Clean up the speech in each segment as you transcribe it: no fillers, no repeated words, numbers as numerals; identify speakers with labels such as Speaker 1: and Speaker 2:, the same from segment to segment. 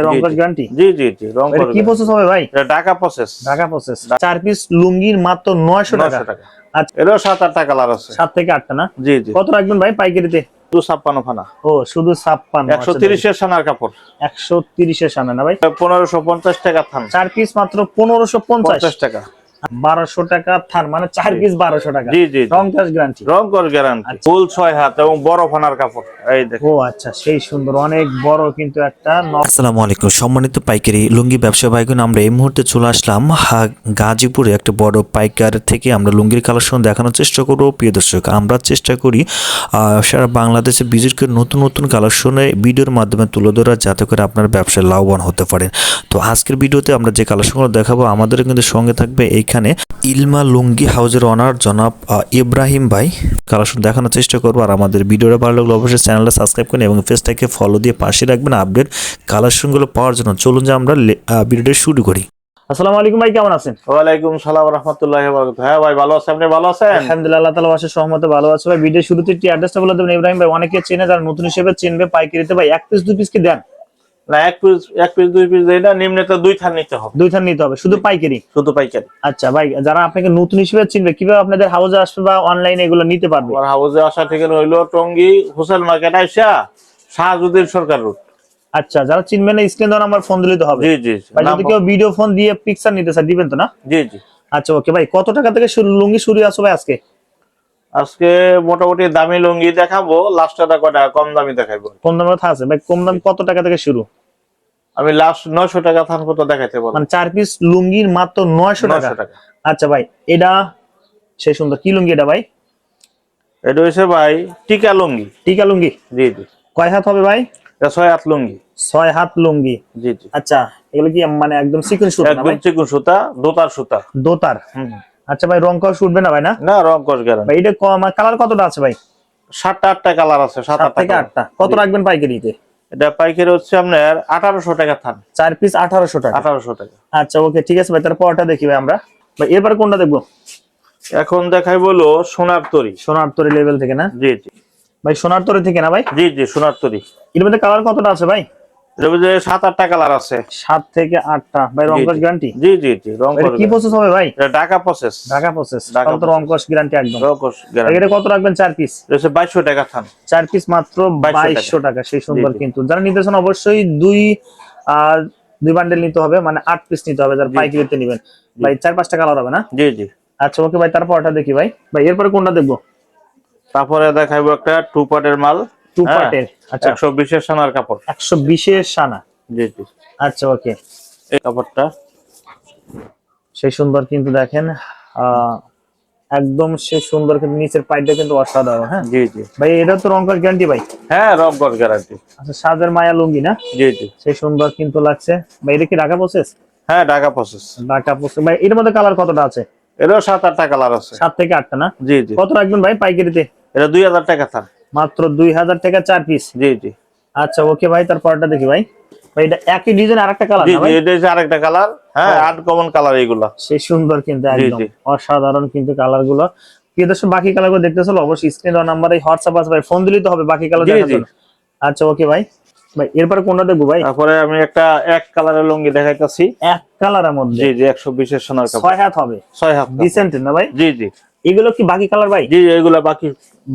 Speaker 1: রংকশ guarantee.
Speaker 2: জি জি জি রংকশ।
Speaker 1: কি process হবে ভাই?
Speaker 2: এটা Dhaka process.
Speaker 1: Dhaka process. 4 piece লুঙ্গির মাত্র 900 টাকা।
Speaker 2: আচ্ছা, এরও 7-8টা কালার আছে।
Speaker 1: 7 থেকে 8টা না?
Speaker 2: জি জি।
Speaker 1: কত রাখবেন ভাই পাইকারিতে?
Speaker 2: 256 ফানা।
Speaker 1: ও শুধু 56।
Speaker 2: 130 এর সানার কাপড়।
Speaker 1: 130 এর সানা না ভাই?
Speaker 2: 1550 টাকা থান।
Speaker 1: 4 পিস মাত্র 1550
Speaker 2: টাকা।
Speaker 1: 1200 টাকা থান, মানে 4 পিস 1200 টাকা।
Speaker 2: জি জি।
Speaker 1: রংকশ গ্যারান্টি।
Speaker 2: রংকশ গ্যারান্টি। ফুল 6 হাত এবং বড় ফানার কাপড়। এই দেখো।
Speaker 1: ও আচ্ছা, সেই সুন্দর, অনেক বড় কিন্তু একটা।
Speaker 3: আসসালামু আলাইকুম সম্মানিত পাইকারি লুঙ্গি ব্যবসা ভাইগণ, আমরা এই মুহূর্তে চলে আসলাম গাজীপুরে একটা বড় পাইকার থেকে আমরা লুঙ্গির কালেকশন দেখানোর চেষ্টা করব। প্রিয় দর্শক, আমরা চেষ্টা করি সারা বাংলাদেশে ভিজিট করে নতুন নতুন কালেকশনে ভিডিওর মাধ্যমে তুলে ধরা, যাতে করে আপনার ব্যবসায় লাভবান হতে পারেন। তো আজকের ভিডিওতে আমরা যে কালেকশনগুলো দেখাবো, আমাদের কিন্তু সঙ্গে থাকবে এইখানে ইলমা লুঙ্গি হাউজের অনার জনাব ইব্রাহিম ভাই। কালেকশন দেখানোর চেষ্টা করবো। আর আমাদের ভিডিওটা ভালো লাগলে অবশ্যই চ্যানেলটা সাবস্ক্রাইব করুন এবং পেজটাকে ফলো দিয়ে পাশে রাখবেন আপডেট কালেকশনগুলো পাওয়ার জন্য। চলুন যে আমরা ভিডিওটা শুরু করি।
Speaker 1: আসসালামু আলাইকুম ভাই, কেমন আছেন?
Speaker 2: ওয়ালাইকুম সালাম ওয়া রাহমাতুল্লাহি ওয়া বারাকাতুহু। হ্যাঁ ভাই, ভালো আছেন? আপনি ভালো আছেন?
Speaker 1: আলহামদুলিল্লাহ, আল্লাহ তাআলার অশেষ রহমতে ভালো আছি ভাই। ভিডিও শুরুতে একটু অ্যাড্রেসটা বলে দেবেন ইব্রাহিম ভাই, অনেকে চেনে, যারা নতুন হিসেবে চিনবে পাইকারিতে। ভাই 1 পিস 2 পিস কি দেন?
Speaker 2: না, এক পিস 2 পিস দেই না, নিম্নে তো 2 থান নিতে হবে।
Speaker 1: 2 থান নিতে হবে, শুধু পাইকারি?
Speaker 2: শুধু পাইকারি।
Speaker 1: আচ্ছা ভাই, যারা আপনাকে নতুন হিসেবে চিনবে, কিভাবে আপনাদের হাউসে আসবে বা অনলাইনে এগুলো নিতে পারবে?
Speaker 2: আমার হাউসে আসা থেকে হইলো টঙ্গী হোসেন মার্কেট আইসা শাহজুদ্দিন সরকার রোড।
Speaker 1: আচ্ছা, যারা চিনবেন না স্ক্রিন দেওয়া নাম্বার ফোন দিলে তো হবে?
Speaker 2: জি জি।
Speaker 1: ভাই যদি কেউ ভিডিও ফোন দিয়ে পিকচার নিতে চায় দিবেন তো না?
Speaker 2: জি জি।
Speaker 1: আচ্ছা ওকে ভাই, কত টাকা থেকে শুরু লুঙ্গি শুরু আছে ভাই আজকে?
Speaker 2: আজকে মোটামুটি দামি লুঙ্গি দেখাবো, লাস্টটা কটা কম দামি দেখাবো।
Speaker 1: কম দামে কথা আছে ভাই? কম দাম কত টাকা থেকে শুরু?
Speaker 2: আমি লাস্ট 900 টাকা থান কত দেখাইতে পারবো।
Speaker 1: মানে 4 পিস লুঙ্গির মাত্র 900 টাকা। আচ্ছা ভাই, এটা সেই সুন্দর। কি লুঙ্গি এটা ভাই?
Speaker 2: এটা হইছে ভাই টিকা লুঙ্গি।
Speaker 1: টিকা লুঙ্গি?
Speaker 2: জি জি।
Speaker 1: কয় হাত হবে ভাই?
Speaker 2: এটা 6 হাত লুঙ্গি।
Speaker 1: 6 হাত লুঙ্গি।
Speaker 2: জি জি।
Speaker 1: আচ্ছা, এগুলো কি মানে একদম সিকোয়েন্স সুতা না
Speaker 2: একদম
Speaker 1: ভাই?
Speaker 2: চিকন সুতা, দোতার সুতা।
Speaker 1: দোতার। আচ্ছা ভাই, রং কস উঠবে না ভাই? না
Speaker 2: না, রংকশ গ্যারান্টি।
Speaker 1: ভাই এটা কালার কতটা আছে ভাই?
Speaker 2: 7-8টা কালার আছে।
Speaker 1: 7 থেকে 8টা। কত রাখবেন পাইকারিতে?
Speaker 2: এটা পাইকারি হচ্ছে আপনার 1800 টাকা থান।
Speaker 1: 4 পিস 1800 টাকা।
Speaker 2: 1800 টাকা।
Speaker 1: আচ্ছা ওকে, ঠিক আছে ভাই, তার পরটা দেখি ভাই আমরা। ভাই এরপর কোনটা দেখবো?
Speaker 2: এখন দেখাই বলো সোনার তরী।
Speaker 1: সোনার তরী লেভেল থেকে না?
Speaker 2: জি জি।
Speaker 1: ভাই সোনার তরী থেকে না ভাই?
Speaker 2: জি জি, সোনার তরী।
Speaker 1: এর মধ্যে কালার কতটা আছে ভাই?
Speaker 2: এর মধ্যে 7-8টা কালার আছে।
Speaker 1: 7 থেকে 8টা। ভাই রংকশ গ্যারান্টি?
Speaker 2: জি জি জি, রংকশ।
Speaker 1: কি প্রসেস হবে ভাই?
Speaker 2: এটা ঢাকা প্রসেস।
Speaker 1: ঢাকা প্রসেস। তাহলে তো রংকশ গ্যারান্টি একদম।
Speaker 2: রংকশ গ্যারান্টি।
Speaker 1: এটা কত রাখবেন 4 পিস?
Speaker 2: এটা হচ্ছে 2200 টাকা থান।
Speaker 1: 4 পিস মাত্র 2200 টাকা। সেই সুন্দর কিন্তু। যারা নিতে চান অবশ্যই 2 বান্ডেল নিতে হবে, মানে 8 পিস নিতে হবে যারা পাইকারিতে নেবেন। ভাই 4-5টা কালার হবে না?
Speaker 2: জি জি।
Speaker 1: আচ্ছা ওকে ভাই, তারপরটা দেখি ভাই। ভাই এরপরে কোনটা দেখবো?
Speaker 2: তারপরে দেখাইবো একটা 2 পার্টের মাল।
Speaker 1: 2 পার্টের। আচ্ছা
Speaker 2: 120 এর সোনার কাপড়।
Speaker 1: 120 এর সানা।
Speaker 2: জি জি।
Speaker 1: আচ্ছা ওকে।
Speaker 2: এই কাপড়টা
Speaker 1: সেই সুন্দর কিন্তু, দেখেন একদম সেই সুন্দর কিন্তু, নিচের পাইপটা কিন্তু অসাধারণ। হ্যাঁ
Speaker 2: জি জি।
Speaker 1: ভাই, এটা তো রংকশ গ্যারান্টি ভাই?
Speaker 2: হ্যাঁ, রংকশ গ্যারান্টি।
Speaker 1: আচ্ছা, সাজের মায়া লুঙ্গি না?
Speaker 2: জি জি।
Speaker 1: সেই সুন্দর কিন্তু লাগছে ভাই। এটা কি ঢাকা প্রসেস?
Speaker 2: হ্যাঁ, ঢাকা প্রসেস।
Speaker 1: ঢাকা প্রসেস। ভাই এর মধ্যে কালার কতটা আছে?
Speaker 2: এরও 7-8টা কালার আছে।
Speaker 1: 7 থেকে 8টা না?
Speaker 2: জি জি।
Speaker 1: কত রাখবেন ভাই পাইকারিতে?
Speaker 2: এটা 2000 টাকা থান।
Speaker 1: মাত্র 2000 টাকা 4 পিস?
Speaker 2: জি জি।
Speaker 1: আচ্ছা ওকে ভাই, তারপরটা দেখি ভাই। ভাই এটা একই ডিজাইন আরেকটা কালার
Speaker 2: জি
Speaker 1: না
Speaker 2: জি,
Speaker 1: ভাই?
Speaker 2: এটা হচ্ছে আরেকটা কালার। হ্যাঁ, আনকমন কালার এইগুলা।
Speaker 1: সেই সুন্দর কিন্তু, একদম
Speaker 2: জি।
Speaker 1: অসাধারণ কিন্তু কালার গুলো। প্রিয় দর্শক, বাকি কালার গুলো দেখতে চলো অবশ্যই স্ক্রিন দেওয়া নাম্বারে হোয়াটসঅ্যাপ আছে ভাই, ফোন দিলেই তো হবে বাকি কালার দেখার জন্য। আচ্ছা ওকে ভাই। ভাই এরপর কোনটা দেখবো ভাই?
Speaker 2: তারপরে আমি একটা এক কালারের লুঙ্গি দেখাইতাছি।
Speaker 1: এক কালারের মধ্যে?
Speaker 2: জি জি, 120 এর সোনার কাপড়।
Speaker 1: 6 হাত হবে?
Speaker 2: 6 হাত
Speaker 1: ডিসেন্ট না ভাই?
Speaker 2: জি জি।
Speaker 1: এগুলো কি বাকি কালার ভাই?
Speaker 2: জি, এগুলা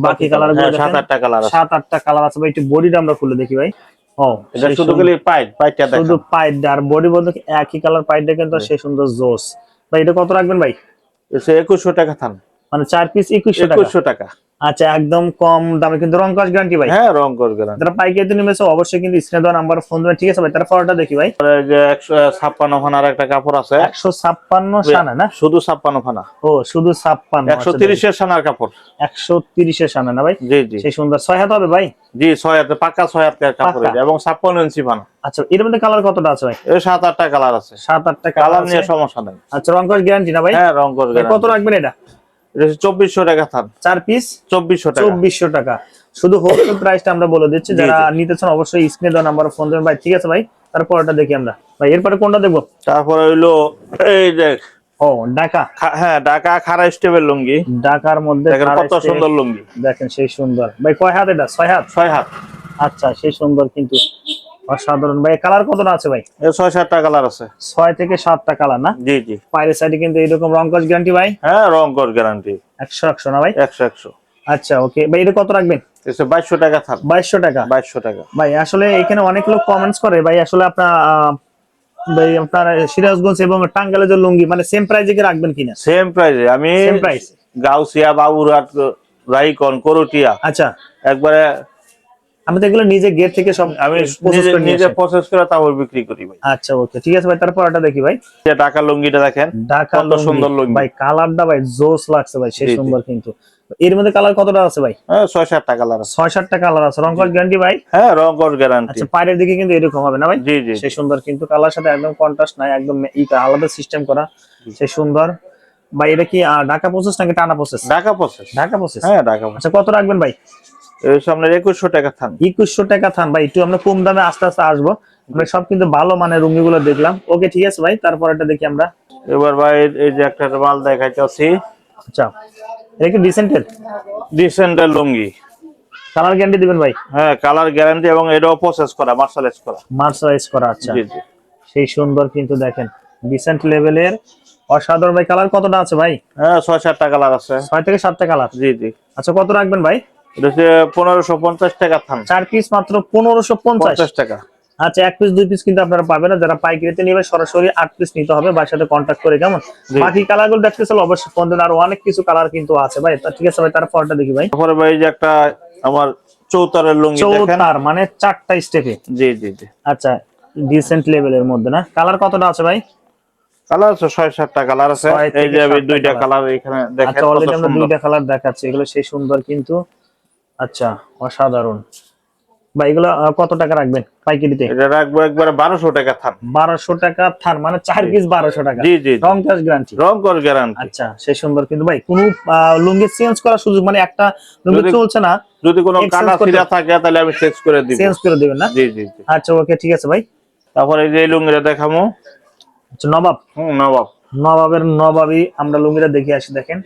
Speaker 2: বাকি
Speaker 1: কালার গুলো
Speaker 2: 7-8টা কালার আছে।
Speaker 1: 7-8টা কালার আছে ভাই। একটু বডিটা আমরা খুলে দেখি ভাই। ও
Speaker 2: এটা শুধু খালি পাইটটা দেখেন।
Speaker 1: শুধু পাইট আর বডি বলতে একই কালার পাইটটা কিন্তু সেই সুন্দর জোস। ভাই এটা কত রাখবেন ভাই?
Speaker 2: এটা 2100 টাকা থান।
Speaker 1: মানে 4 পিস 2100 টাকা?
Speaker 2: 2100 টাকা।
Speaker 1: আচ্ছা, একদম কম দামে কিন্তু, রংকশ গ্যারান্টি ভাই?
Speaker 2: হ্যাঁ, রংকশ গ্যারান্টি।
Speaker 1: যারা পাইকারিতে নেমেছে অবশ্যই কিন্তু স্ক্রিনে দেওয়া নাম্বার ফোন দেবেন, ঠিক আছে ভাই? তারপরটা দেখি ভাই।
Speaker 2: যে 156 ফানার একটা কাপড় আছে।
Speaker 1: 156 সানা না?
Speaker 2: শুধু 56 ফানা।
Speaker 1: ও শুধু 56।
Speaker 2: 130 এর সোনার কাপড়।
Speaker 1: 130 এর সানা না ভাই?
Speaker 2: জি জি।
Speaker 1: সেই সুন্দর। 6 হাত হবে ভাই?
Speaker 2: জি, 6 হাতে পাকা 6 হাতের কাপড় এবং 56 ইঞ্চি ফানা।
Speaker 1: আচ্ছা, এর মধ্যে কালার কতটা আছে ভাই?
Speaker 2: এর 7-8টা কালার আছে।
Speaker 1: 7-8টা
Speaker 2: কালার নিয়ে সমস্যা নাই।
Speaker 1: আচ্ছা, রংকশ গ্যারান্টি না ভাই?
Speaker 2: হ্যাঁ, রংকশ গ্যারান্টি।
Speaker 1: কত রাখবেন এটা?
Speaker 2: এটা 2400 টাকা থান।
Speaker 1: 4 পিস
Speaker 2: 2400 টাকা।
Speaker 1: 2400 টাকা। শুধু হোলসেল প্রাইসটা আমরা বলে দিচ্ছি, যারা নিতে চান অবশ্যই স্ক্রিনে দেওয়া নাম্বারে ফোন দেবেন ভাই, ঠিক আছে ভাই? তারপরটা দেখি আমরা ভাই। এরপরে কোনটা দেখবো?
Speaker 2: তারপরে হইলো এই যে
Speaker 1: ও ঢাকা।
Speaker 2: হ্যাঁ, ঢাকা খাড়া স্টেপের লুঙ্গি।
Speaker 1: ঢাকার মধ্যে
Speaker 2: দেখেন কত সুন্দর লুঙ্গি।
Speaker 1: দেখেন সেই সুন্দর। ভাই কয় হাত এটা? 6 হাত?
Speaker 2: 6 হাত।
Speaker 1: আচ্ছা, সেই সুন্দর কিন্তু। অসাধারণ ভাই। কালার কতটা আছে ভাই?
Speaker 2: 6-7টা কালার আছে।
Speaker 1: 6 থেকে 7টা কালার না?
Speaker 2: জি জি।
Speaker 1: পায়ের সাইডে কিন্তু এরকম রং কস গ্যারান্টি ভাই?
Speaker 2: হ্যাঁ, রং কস গ্যারান্টি
Speaker 1: 100 না ভাই?
Speaker 2: 100।
Speaker 1: আচ্ছা ওকে ভাই, এটা কত রাখবেন?
Speaker 2: 2200 টাকা থান।
Speaker 1: 2200 টাকা।
Speaker 2: 2200 টাকা
Speaker 1: ভাই আসলে এখানে অনেক লোক কমেন্টস করে ভাই, আসলে আপনার ভাই আপনার সিরাজগঞ্জ এবং টাঙ্গাইলের যে লুঙ্গি মানে সেম প্রাইসে কি রাখবেন কিনা?
Speaker 2: সেম প্রাইসে। আমি
Speaker 1: সেম প্রাইস।
Speaker 2: গাউসিয়া, বাবুরহাট, রাইকন, করটিয়া
Speaker 1: আচ্ছা,
Speaker 2: একবারে
Speaker 1: আমি তো এগুলো নিজে গেট থেকে সব
Speaker 2: আমি
Speaker 1: প্রসেস করে নিয়ে
Speaker 2: নিজে
Speaker 1: আসি।
Speaker 2: প্রসেস করে তারপর বিক্রি করি ভাই।
Speaker 1: আচ্ছা ওকে ঠিক আছে ভাই, তারপর এটা দেখি ভাই।
Speaker 2: যে ঢাকা লুঙ্গিটা দেখেন,
Speaker 1: ঢাকা
Speaker 2: কত সুন্দর লুঙ্গি
Speaker 1: ভাই, কালারটা ভাই জোস লাগছে ভাই, সেই
Speaker 2: জি, জি।
Speaker 1: সুন্দর কিন্তু। এর মধ্যে কালার কতটা আছে ভাই?
Speaker 2: হ্যাঁ, 6-7টা কালার আছে।
Speaker 1: 6-7টা কালার আছে, রং কস গ্যারান্টি ভাই?
Speaker 2: হ্যাঁ, রং কস গ্যারান্টি।
Speaker 1: আচ্ছা, পায়ের দিকে কিন্তু এরকম হবে না ভাই?
Speaker 2: জি জি।
Speaker 1: সেই সুন্দর কিন্তু, কালার সাথে একদম কন্ট্রাস্ট নাই, একদম আলাদা সিস্টেম করা, সেই সুন্দর ভাই। এটা কি ঢাকা প্রসেস নাকি টানা process?
Speaker 2: Dhaka process.
Speaker 1: Dhaka process.
Speaker 2: হ্যাঁ, ঢাকা প্রসেস।
Speaker 1: আচ্ছা, কত রাখবেন ভাই?
Speaker 2: এই সামনে 2100 টাকা থান।
Speaker 1: 2100 টাকা থান ভাই। একটু আমরা কম দামে আস্তে আস্তে আসবো, আমরা সব কিন্তু ভালো মানের রুঙ্গিগুলো দেখলাম। ওকে ঠিক আছে ভাই, তারপর এটা দেখি আমরা।
Speaker 2: এবার ভাই এই যে একটা মাল দেখাইতেছি।
Speaker 1: আচ্ছা, এটা কি ডিসেন্টের?
Speaker 2: ডিসেন্টের লুঙ্গি।
Speaker 1: কালার গ্যারান্টি দিবেন ভাই?
Speaker 2: হ্যাঁ, কালার গ্যারান্টি এবং এটাও প্রসেস করা, মার্শালাইজ করা।
Speaker 1: মার্শালাইজ করা। আচ্ছা,
Speaker 2: জি জি।
Speaker 1: সেই সুন্দর কিন্তু দেখেন, ডিসেন্ট লেভেলের, অসাধারণ ভাই। কালার কতটা আছে ভাই?
Speaker 2: হ্যাঁ, 6-7টা কালার আছে।
Speaker 1: 6 থেকে 7টা কালার।
Speaker 2: জি জি।
Speaker 1: আচ্ছা, কত রাখবেন ভাই?
Speaker 2: এটা হচ্ছে 1550 টাকা থান।
Speaker 1: 4 পিস মাত্র 1550
Speaker 2: 50 টাকা।
Speaker 1: আচ্ছা, 1 পিস 2 পিস কিন্তু আপনারা পাবেন না, যারা পাইকারিতে নেবে সরাসরি 8 পিস নিতে হবে, ভাইয়ের সাথে কন্ট্যাক্ট করে। কেমন?
Speaker 2: জি।
Speaker 1: বাকি কালার গুলো দেখতে চলো অবশ্যই ফোন দেন, আরো অনেক কিছু কালার কিন্তু আছে ভাই। তা ঠিক আছে ভাই, তারপরটা দেখি ভাই।
Speaker 2: তারপরে ভাই এই যে একটা আমার চৌতারের লুঙ্গি দেখেন।
Speaker 1: চৌতার মানে 4টা স্টেপে।
Speaker 2: জি জি জি।
Speaker 1: আচ্ছা, ডিসেন্ট লেভেলের মধ্যে না? কালার কতটা আছে ভাই?
Speaker 2: কালার আছে 6-7টা কালার আছে।
Speaker 1: 6
Speaker 2: এই
Speaker 1: থেকে
Speaker 2: যে আমি
Speaker 1: 7টা
Speaker 2: দুইটা
Speaker 1: কালার।
Speaker 2: কালার এখানে দেখেন,
Speaker 1: আচ্ছা,
Speaker 2: কত
Speaker 1: অলরেডি আমরা
Speaker 2: সুন্দর।
Speaker 1: দুইটা কালার দেখাচ্ছি, এগুলো সেই সুন্দর কিন্তু। আচ্ছা, অসাধারণ ভাই। এগুলো কত টাকা রাখবেন পাইকারিতে?
Speaker 2: এটা রাখবো একবারে 1200 টাকা থান।
Speaker 1: 1200 টাকা থান মানে 4 পিস 1200 টাকা।
Speaker 2: জি জি।
Speaker 1: রং কস গ্যারান্টি?
Speaker 2: রং কস গ্যারান্টি।
Speaker 1: আচ্ছা, সেই সুন্দর কিন্তু ভাই। কোন লুঙ্গি চেঞ্জ করার সুযোগ মানে একটা লুঙ্গি
Speaker 2: যদি-
Speaker 1: চলছে না,
Speaker 2: যদি কোনো
Speaker 1: Exchange
Speaker 2: কাটা
Speaker 1: করতে-
Speaker 2: ছিঁড়া থাকে তাহলে আমি চেঞ্জ করে দিব।
Speaker 1: চেঞ্জ করে দিবেন না?
Speaker 2: জি জি জি।
Speaker 1: আচ্ছা ওকে ঠিক আছে ভাই।
Speaker 2: তারপরে এই যে এই লুঙ্গিটা দেখামু।
Speaker 1: আচ্ছা, নবাব।
Speaker 2: নবাব।
Speaker 1: নবাবের নবাবই আমরা লুঙ্গিটা দেখে আসি। দেখেন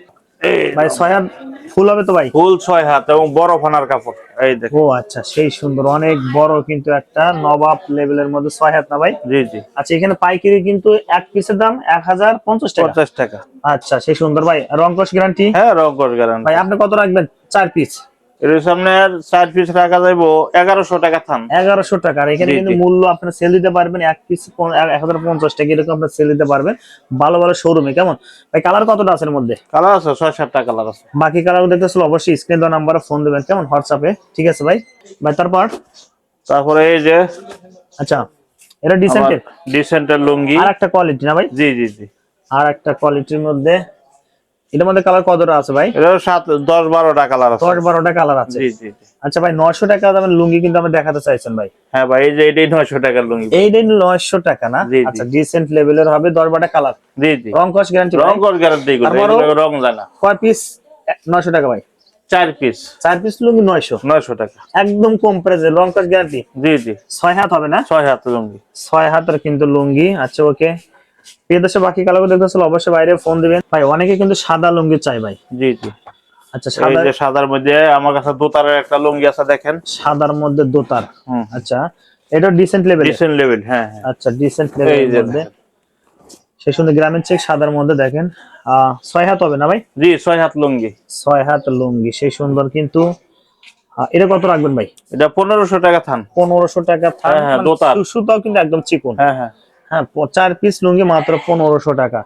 Speaker 1: ভাই, 6 হাত ফুল হবে তো ভাই?
Speaker 2: ফুল 6 হাত এবং বড় ফানার কাপড়। এই দেখেন।
Speaker 1: ও আচ্ছা, সেই সুন্দর, অনেক বড় কিন্তু একটা নবাব লেভেলের মধ্যে 6 হাত না ভাই?
Speaker 2: জি জি।
Speaker 1: আচ্ছা, এখানে পাইকারি কিন্তু এক পিসের দাম 1050 টাকা।
Speaker 2: 50 টাকা।
Speaker 1: আচ্ছা, সেই সুন্দর ভাই। রং কস গ্যারান্টি?
Speaker 2: হ্যাঁ, রং কস গ্যারান্টি।
Speaker 1: ভাই আপনি কত রাখবেন? 4 পিস?
Speaker 2: এর সামনে 4 পিস রাখা যাইবো 1100 টাকা থান।
Speaker 1: 1100 টাকা। আর এখানে
Speaker 2: জি,
Speaker 1: কিন্তু
Speaker 2: জি।
Speaker 1: মূল্য আপনারা সেল দিতে পারবেন এক পিস 1050 টাকা, এরকম আপনারা সেল দিতে পারবেন ভালো ভালো শোরুমে। কেমন ভাই? কালার কতটা আছে এর মধ্যে?
Speaker 2: কালার আছে 6-7টা কালার আছে।
Speaker 1: বাকি কালার দেখতে চলো অবশ্যই স্ক্রিন দেওয়া নাম্বারে ফোন দিবেন, কেমন? হোয়াটসঅ্যাপে। ঠিক আছে ভাই। ভাই
Speaker 2: তারপরে এই যে
Speaker 1: আচ্ছা, এটা ডিসেন্টের
Speaker 2: ডিসেন্টের লুঙ্গি।
Speaker 1: আর একটা কোয়ালিটি না ভাই?
Speaker 2: জি জি জি।
Speaker 1: আর একটা কোয়ালিটির মধ্যে, এটার মধ্যে কালার কতটা আছে ভাই?
Speaker 2: এটা 10-12টা কালার আছে।
Speaker 1: 10-12টা কালার আছে।
Speaker 2: জি জি জি।
Speaker 1: আচ্ছা ভাই, 900 টাকা দামের লুঙ্গি কিন্তু আপনি দেখাতে চাইছেন ভাই?
Speaker 2: হ্যাঁ ভাই, এই যে এটাই 900 টাকার লুঙ্গি।
Speaker 1: এইটাই 900 টাকা না?
Speaker 2: জি, জি।
Speaker 1: আচ্ছা, ডিসেন্ট লেভেলের হবে, 10-12টা কালার।
Speaker 2: জি জি।
Speaker 1: রং কস গ্যারান্টি?
Speaker 2: রং কস গ্যারান্টি করে,
Speaker 1: তারপরেও-
Speaker 2: এগুলো রং যায় না।
Speaker 1: কয় পিস? 900 টাকা ভাই।
Speaker 2: 4 পিস
Speaker 1: 4 পিস লুঙ্গি 900?
Speaker 2: 900 টাকা।
Speaker 1: একদম কম প্রাইসে, রং কস গ্যারান্টি।
Speaker 2: জি জি।
Speaker 1: 6 হাত হবে না?
Speaker 2: 6 হাত লুঙ্গি।
Speaker 1: 6 হাতের কিন্তু লুঙ্গি। আচ্ছা ওকে, প্রিয় দর্শক, বাকি কালারগুলো দেখতে চলো অবশ্যই বাইরে ফোন দিবেন ভাই। অনেকে কিন্তু সাদা লুঙ্গি চাই ভাই।
Speaker 2: জি জি।
Speaker 1: আচ্ছা,
Speaker 2: এই
Speaker 1: সাদা,
Speaker 2: যে সাদার মধ্যে আমার কাছে দোতারের একটা লুঙ্গি আছে দেখেন।
Speaker 1: সাদার মধ্যে দোতার।
Speaker 2: হুম।
Speaker 1: আচ্ছা, এটা ডিসেন্ট লেভেল?
Speaker 2: Dissent level. হ্যাঁ হ্যাঁ।
Speaker 1: আচ্ছা, ডিসেন্ট
Speaker 2: এই
Speaker 1: লেভেলের
Speaker 2: যে
Speaker 1: মধ্যে,
Speaker 2: দেখেন।
Speaker 1: সেই সুন্দর গ্রামীণ চেক সাদার মধ্যে দেখেন। 6 হাত হবে না ভাই?
Speaker 2: জি, 6 হাত লুঙ্গি।
Speaker 1: 6 হাত লুঙ্গি, সেই সুন্দর কিন্তু। এটা কত রাখবেন ভাই?
Speaker 2: এটা 1500 টাকা থান।
Speaker 1: 1500 টাকা থান।
Speaker 2: হ্যাঁ, হ্যাঁ,
Speaker 1: মানে
Speaker 2: দোতার।
Speaker 1: সুতাও কিন্তু একদম চিকন।
Speaker 2: হ্যাঁ হ্যাঁ।
Speaker 1: হ্যাঁ, 4 পিস লুঙ্গি মাত্র 1500 টাকা।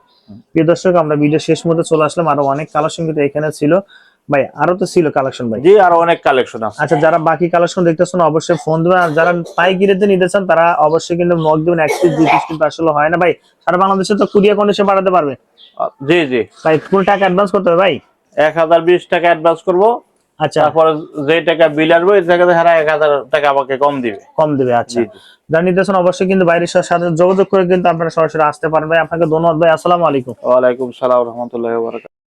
Speaker 1: প্রিয় দর্শক, আমরা ভিডিও শেষ মধ্যে চলে আসলাম। আরো অনেক কালেকশন কিন্তু এখানে ছিল ভাই, আরো তো ছিল কালেকশন ভাই।
Speaker 2: জি, আরো অনেক কালেকশন আছে।
Speaker 1: আচ্ছা, যারা বাকি কালেকশন দেখতেছেন অবশ্যই ফোন দিবেন, আর যারা পাইকারিতে নিতে চান তারা অবশ্যই কিন্তু নক দিবেন। 1 পিস 2 পিস কিন্তু আসলে হয় না ভাই, সারা বাংলাদেশে তো কুরিয়ার কন্ডিশন পাঠাতে পারবে
Speaker 2: জি জি।
Speaker 1: ভাই। কোন টাকা অ্যাডভান্স করতে হবে ভাই?
Speaker 2: 1020 টাকা অ্যাডভান্স করব।
Speaker 1: আচ্ছা,
Speaker 2: তারপরে যে টাকা বিল আসবে এই টাকা হারা 1000 টাকা আমাকে কম দিবে।
Speaker 1: কম দিবে। আচ্ছা,
Speaker 2: জি, জি।
Speaker 1: যারা নিতে চান অবশ্যই কিন্তু বাইরের সাথে যোগাযোগ করে কিন্তু আপনারা সরাসরি আসতে পারেন ভাই। আপনাকে ধন্যবাদ ভাই। আসসালামু আলাইকুম।
Speaker 2: ওয়ালাইকুম সালাম ওয়া রাহমাতুল্লাহি ওয়া বারাকাতুহু।